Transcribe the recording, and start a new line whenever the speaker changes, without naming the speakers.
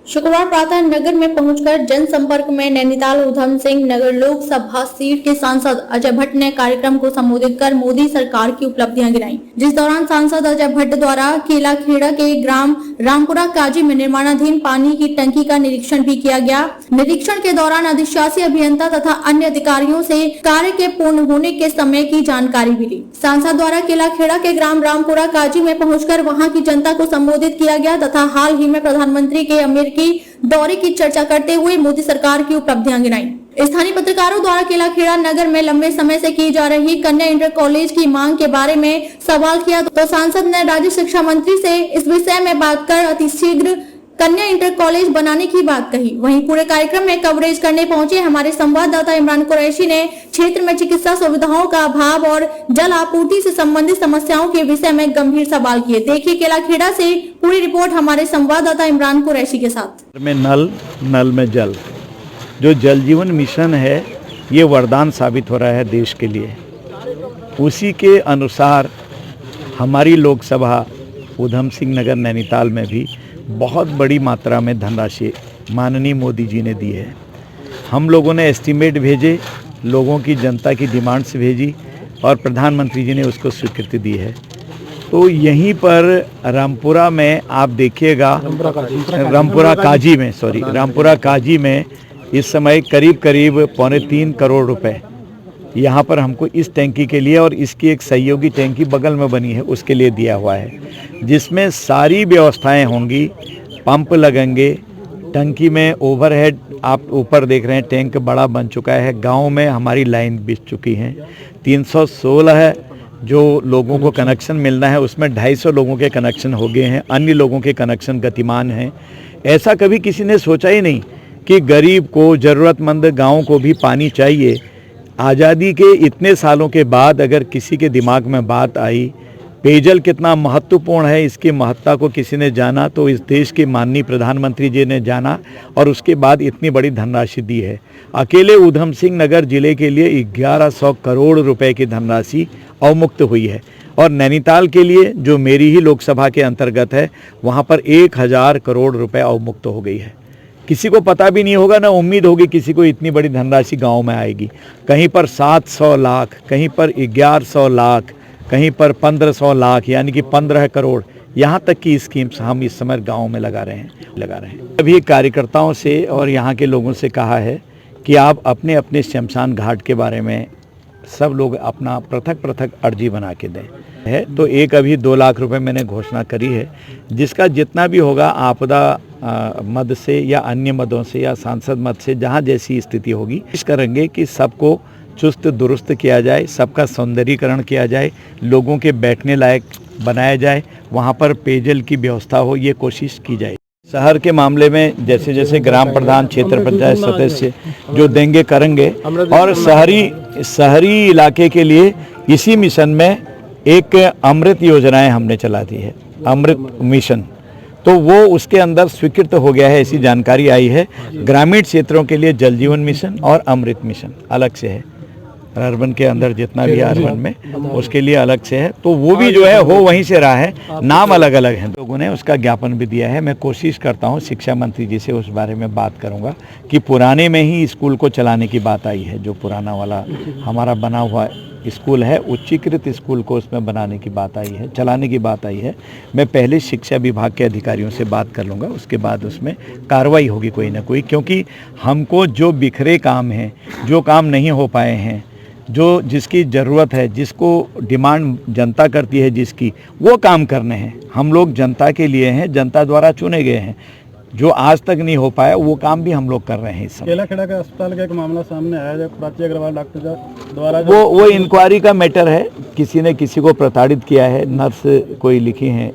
शुक्रवार प्रातः नगर में पहुंचकर जनसंपर्क में नैनीताल उधम सिंह नगर लोकसभा सीट के सांसद अजय भट्ट ने कार्यक्रम को संबोधित कर मोदी सरकार की उपलब्धियां गिनाई। जिस दौरान सांसद अजय भट्ट द्वारा केलाखेड़ा के ग्राम रामपुरा काजी में निर्माणाधीन पानी की टंकी का निरीक्षण भी किया गया। निरीक्षण के दौरान अधिशासी अभियंता तथा अन्य अधिकारियों से कार्य के पूर्ण होने के समय की जानकारी भी ली। सांसद द्वारा केलाखेड़ा के ग्राम रामपुरा काजी में पहुंचकर वहां की जनता को संबोधित किया गया तथा हाल ही में प्रधानमंत्री के अमेरिकी दौरे की चर्चा करते हुए मोदी सरकार की उपलब्धियां गिनाई। स्थानीय पत्रकारों द्वारा केलाखेड़ा नगर में लंबे समय से की जा रही कन्या इंटर कॉलेज की मांग के बारे में सवाल किया तो सांसद ने राज्य शिक्षा मंत्री से इस विषय में बात कर अतिशीघ्र कन्या इंटर कॉलेज बनाने की बात कही। वहीं पूरे कार्यक्रम में कवरेज करने पहुंचे हमारे संवाददाता इमरान कुरैशी ने क्षेत्र में चिकित्सा सुविधाओं का अभाव और जल आपूर्ति से संबंधित समस्याओं के विषय में गंभीर सवाल किए। देखिए केलाखेड़ा से पूरी रिपोर्ट हमारे संवाददाता इमरान कुरैशी के साथ।
में नल में जल, जो जल जीवन मिशन है ये वरदान साबित हो रहा है देश के लिए। उसी के अनुसार हमारी लोकसभा उधम सिंह नगर नैनीताल में भी बहुत बड़ी मात्रा में धनराशि माननीय मोदी जी ने दी है। हम लोगों ने एस्टीमेट भेजे, लोगों की जनता की डिमांड्स भेजी और प्रधानमंत्री जी ने उसको स्वीकृति दी है। तो यहीं पर रामपुरा में आप देखिएगा, रामपुरा काजी में इस समय करीब 3.25 करोड़ रुपए यहाँ पर हमको इस टैंकी के लिए और इसकी एक सहयोगी टैंकी बगल में बनी है उसके लिए दिया हुआ है, जिसमें सारी व्यवस्थाएं होंगी। पंप लगेंगे, टंकी में ओवरहेड आप ऊपर देख रहे हैं, टैंक बड़ा बन चुका है। गांव में हमारी लाइन बिछ चुकी है। 316 है जो लोगों को कनेक्शन मिलना है, उसमें 250 लोगों के कनेक्शन हो गए हैं। अन्य लोगों के कनेक्शन गतिमान हैं। ऐसा कभी किसी ने सोचा ही नहीं कि गरीब को, ज़रूरतमंद गाँव को भी पानी चाहिए। आज़ादी के इतने सालों के बाद अगर किसी के दिमाग में बात आई पेयजल कितना महत्वपूर्ण है, इसकी महत्ता को किसी ने जाना तो इस देश के माननीय प्रधानमंत्री जी ने जाना और उसके बाद इतनी बड़ी धनराशि दी है। अकेले उधम सिंह नगर जिले के लिए 1100 करोड़ रुपए की धनराशि अवमुक्त हुई है और नैनीताल के लिए जो मेरी ही लोकसभा के अंतर्गत है वहाँ पर 1000 करोड़ रुपए अवमुक्त हो गई है। किसी को पता भी नहीं होगा, ना उम्मीद होगी किसी को इतनी बड़ी धनराशि गांव में आएगी। कहीं पर 700 लाख, कहीं पर 1100 लाख, कहीं पर 1500 लाख, यानी कि 15 करोड़ यहाँ तक की स्कीम्स हम इस समय गांव में लगा रहे हैं। अभी कार्यकर्ताओं से और यहाँ के लोगों से कहा है कि आप अपने अपने शमशान घाट के बारे में सब लोग अपना पृथक अर्जी बना के दें है। तो एक अभी 2 लाख रुपए मैंने घोषणा करी है, जिसका जितना भी होगा आपदा मद से या अन्य मदों से या सांसद मद से जहाँ जैसी स्थिति होगी कोशिश करेंगे कि सबको चुस्त दुरुस्त किया जाए, सबका सौंदर्यीकरण किया जाए, लोगों के बैठने लायक बनाया जाए, वहाँ पर पेयजल की व्यवस्था हो, ये कोशिश की जाए। शहर के मामले में जैसे जैसे ग्राम प्रधान, क्षेत्र पंचायत सदस्य जो देंगे करेंगे और शहरी इलाके के लिए इसी मिशन में एक अमृत योजनाएं हमने चला दी है, अमृत मिशन, तो वो उसके अंदर स्वीकृत हो गया है, ऐसी जानकारी आई है। ग्रामीण क्षेत्रों के लिए जल जीवन मिशन और अमृत मिशन अलग से है। अर्बन के अंदर जितना भी अर्बन में उसके लिए अलग से है, तो वो भी जो है हो वहीं से रहा है, नाम अलग अलग हैं। लोगों ने उसका ज्ञापन भी दिया है। मैं कोशिश करता हूँ शिक्षा मंत्री जी से उस बारे में बात करूँगा कि पुराने में ही स्कूल को चलाने की बात आई है। जो पुराना वाला हमारा बना हुआ स्कूल है, उच्चीकृत स्कूल को उसमें बनाने की बात आई है, चलाने की बात आई है। मैं पहले शिक्षा विभाग के अधिकारियों से बात कर लूँगा, उसके बाद उसमें कार्रवाई होगी कोई ना कोई, क्योंकि हमको जो बिखरे काम हैं, जो काम नहीं हो पाए हैं, जो जिसकी ज़रूरत है, जिसको डिमांड जनता करती है, जिसकी वो काम करने हैं। हम लोग जनता के लिए हैं, जनता द्वारा चुने गए हैं। जो आज तक नहीं हो पाया वो काम भी हम लोग कर रहे हैं। इस समय
केलाखेड़ा का अस्पताल का एक मामला सामने आया है, प्राची अग्रवाल डॉक्टर द्वारा
वो इंक्वायरी का मैटर है। किसी ने किसी को प्रताड़ित किया है, नर्स कोई लिखी है